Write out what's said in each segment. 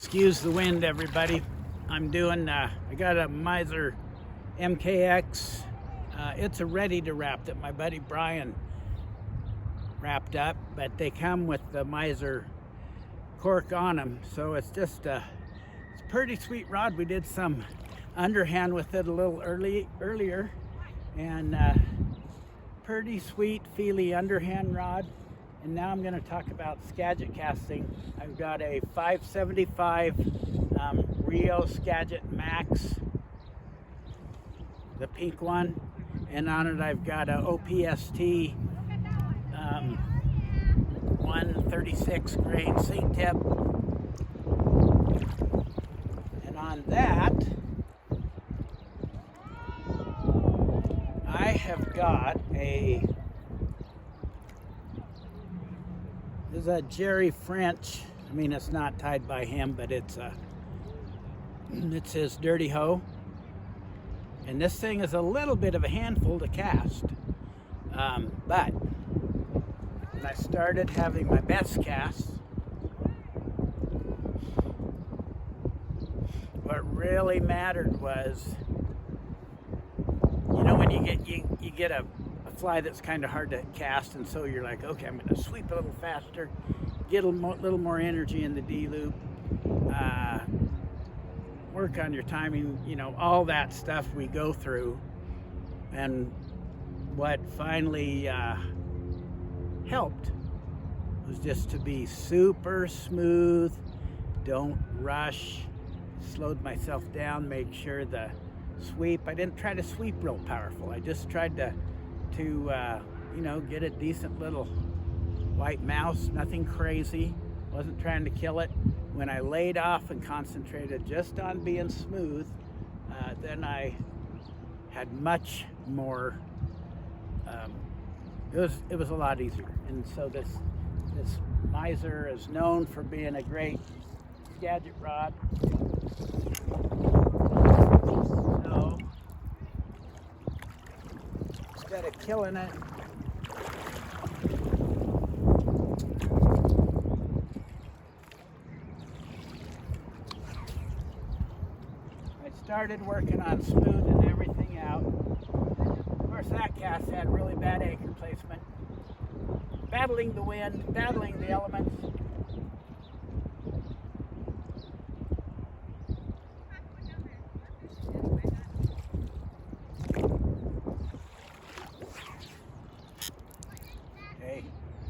Excuse the wind, everybody. I got a Miser MKX. It's a ready to wrap that my buddy Brian wrapped up, but they come with the Miser cork on them. So it's just it's a pretty sweet rod. We did some underhand with it a little earlier, and pretty sweet, feely underhand rod. And now I'm going to talk about Skagit casting. I've got a 575 Rio Skagit Max, the pink one, and on it I've got a OPST 136 grain sink tip, and on that I have got This is a Jerry French. I mean, it's not tied by him, but it's his Dirty Hoe. And this thing is a little bit of a handful to cast. But when I started having my best casts, what really mattered was, you know, when you get a fly that's kind of hard to cast, and so you're like, okay, I'm going to sweep a little faster, get a little more energy in the D loop, work on your timing, you know, all that stuff we go through. And what finally helped was just to be super smooth, don't rush, slowed myself down, make sure the sweep, I didn't try to sweep real powerful. I just tried to you know, get a decent little white mouse, nothing crazy, wasn't trying to kill it. When I laid off and concentrated just on being smooth, then I had much more, it was a lot easier. And so this Miser is known for being a great Skagit rod. So instead of killing it, I started working on smoothing everything out. Of course, that cast had really bad anchor placement. Battling the wind, battling the elements.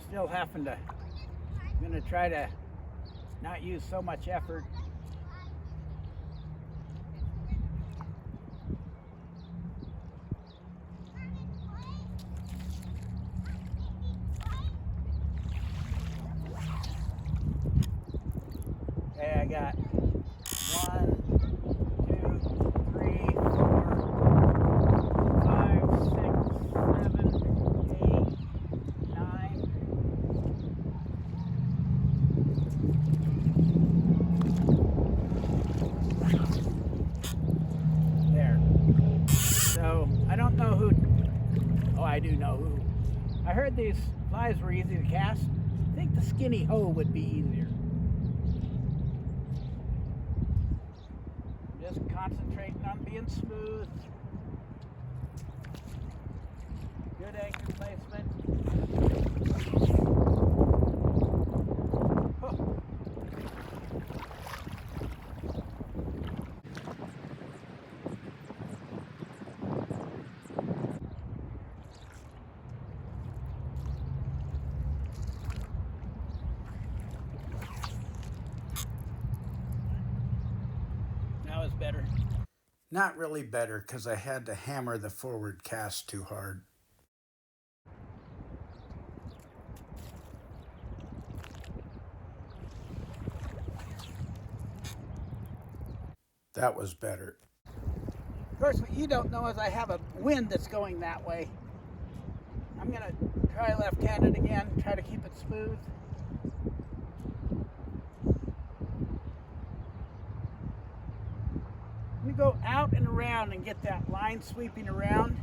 Still having to, I'm going to try to not use so much effort. Okay, I got 1, 2, 3, 4, 5, 6, 7, 8, 9. There. So I don't know who. Oh, I do know who. I heard these flies were easy to cast. I think the Skinny Hoe would be easier. Just concentrating on being smooth. Good anchor placement. Oh. That was better. Not really better, because I had to hammer the forward cast too hard. That was better. Of course, what you don't know is I have a wind that's going that way. I'm going to try left-handed again, try to keep it smooth. I'm going to go out and around and get that line sweeping around.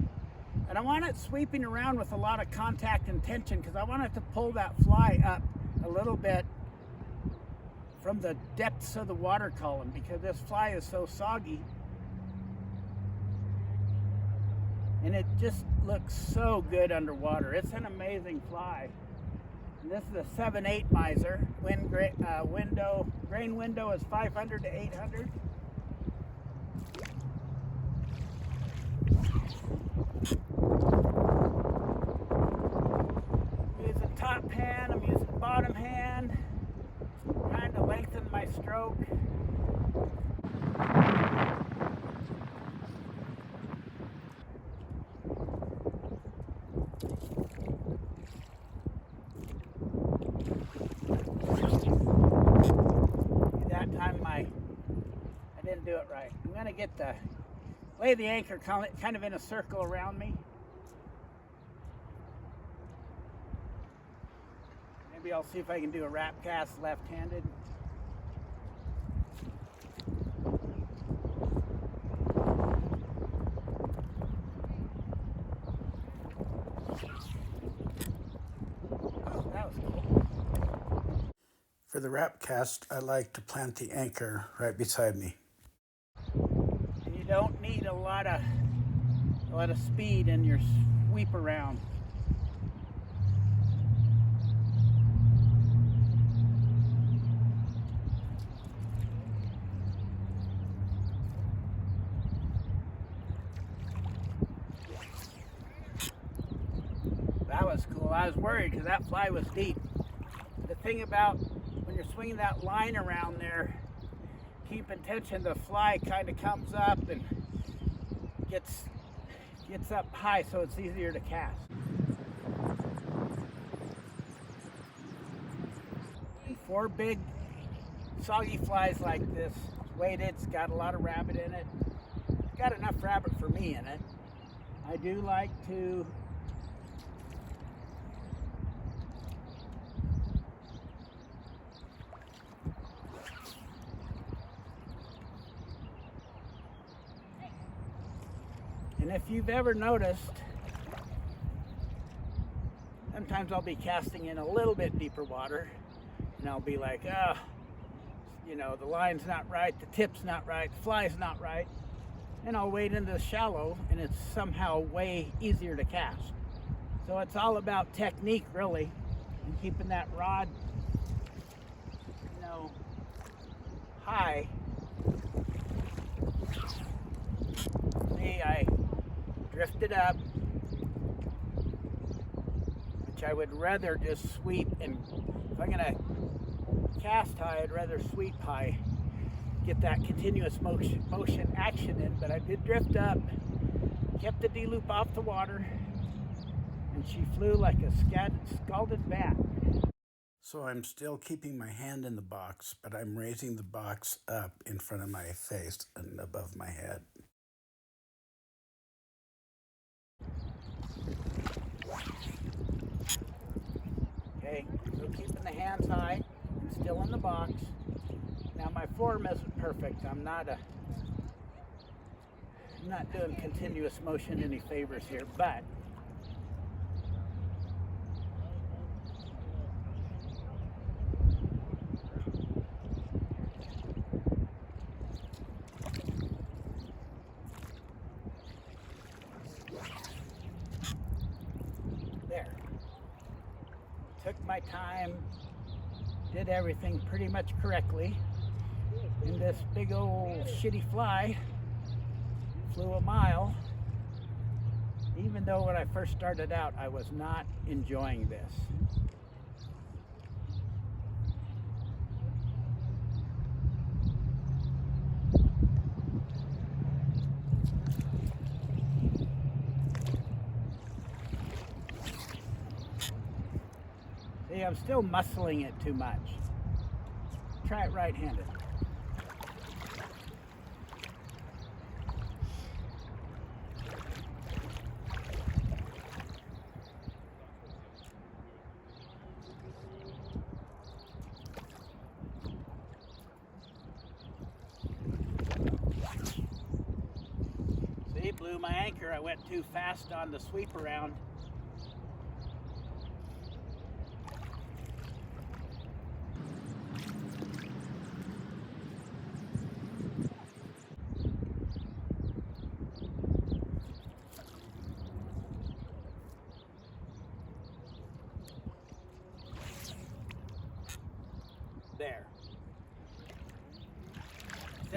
And I want it sweeping around with a lot of contact and tension, because I want it to pull that fly up a little bit from the depths of the water column, because this fly is so soggy. And it just looks so good underwater. It's an amazing fly. And this is a 7/8 miser. Grain window is 500 to 800. I'm using top hand, I'm using bottom hand, trying to lengthen my stroke. That time I didn't do it right. I'm gonna lay the anchor kind of in a circle around me. Maybe I'll see if I can do a wrap cast left-handed. Oh, that was cool. For the wrap cast, I like to plant the anchor right beside me. And you don't need a lot of speed in your sweep around. That was cool. I was worried because that fly was deep. The thing about when you're swinging that line around there, keep in tension, the fly kind of comes up and gets up high, so it's easier to cast. And 4 big soggy flies like this, weighted, it's got a lot of rabbit in it. It's got enough rabbit for me in it. I do like to and if you've ever noticed, sometimes I'll be casting in a little bit deeper water and I'll be like, oh, you know, the line's not right, the tip's not right, the fly's not right. And I'll wade into the shallow and it's somehow way easier to cast. So it's all about technique, really, and keeping that rod, you know, high. See, I drifted up, which I would rather just sweep, and if I'm gonna cast high, I'd rather sweep high, get that continuous motion action in. But I did drift up, kept the D-loop off the water, and she flew like a scalded bat. So I'm still keeping my hand in the box, but I'm raising the box up in front of my face and above my head. Okay, so keeping the hands high and still in the box. Now my form isn't perfect. I'm not doing continuous motion any favors here, but there. Took my time, did everything pretty much correctly, and this big old shitty fly flew a mile, even though when I first started out I was not enjoying this. See, I'm still muscling it too much. Try it right-handed. See, blew my anchor. I went too fast on the sweep around.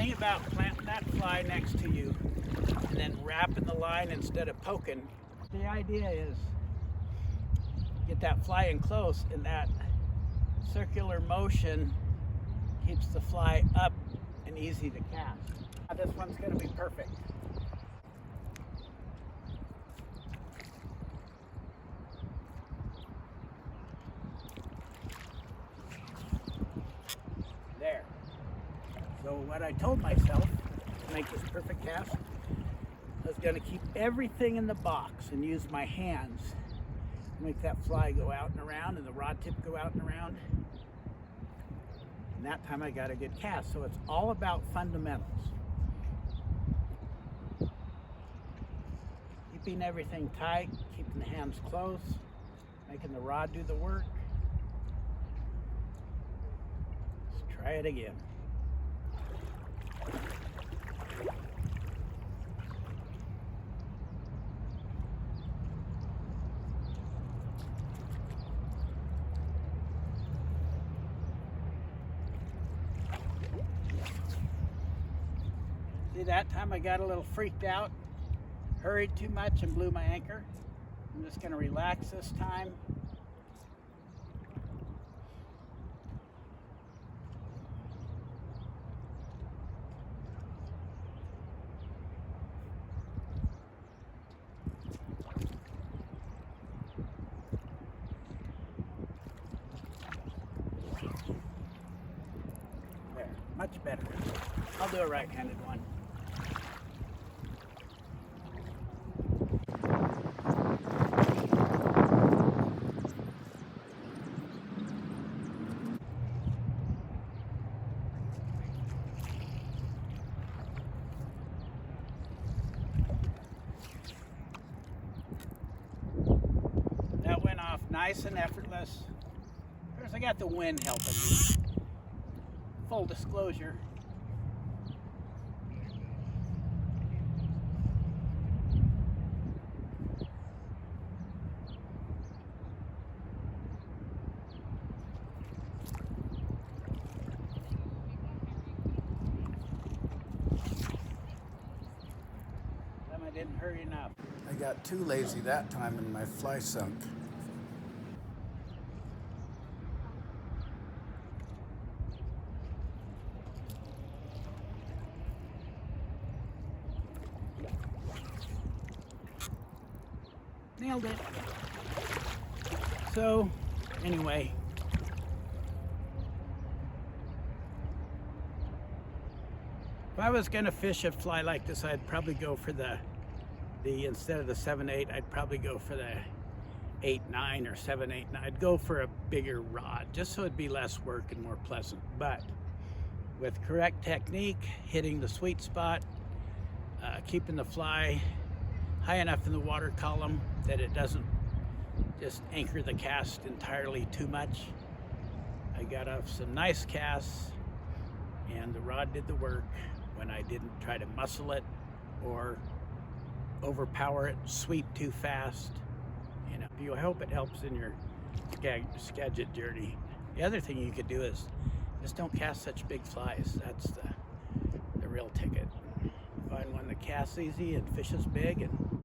thing about planting that fly next to you and then wrapping the line instead of poking, the idea is get that fly in close, and that circular motion keeps the fly up and easy to cast. This one's going to be perfect. There. So what I told myself to make this perfect cast, I was going to keep everything in the box and use my hands to make that fly go out and around and the rod tip go out and around. And that time I got a good cast. So it's all about fundamentals. Keeping everything tight, keeping the hands close, making the rod do the work. Let's try it again. See, that time I got a little freaked out, hurried too much and blew my anchor. I'm just going to relax this time. There, much better. I'll do a right-handed one. That went off nice and effortless. Of course, I got the wind helping me. Full disclosure. I didn't hurry enough. I got too lazy that time and my fly sunk. Nailed it. So, anyway. If I was going to fish a fly like this, I'd probably go for the instead of the 7/8, I'd probably go for the 8/9 or 7/8. I'd go for a bigger rod just so it'd be less work and more pleasant. But with correct technique, hitting the sweet spot, keeping the fly high enough in the water column that it doesn't just anchor the cast entirely too much, I got off some nice casts, and the rod did the work when I didn't try to muscle it or overpower it, sweep too fast. You know, you hope it helps in your Skagit journey. The other thing you could do is just don't cast such big flies. That's the real ticket. Find one that casts easy and fishes big, and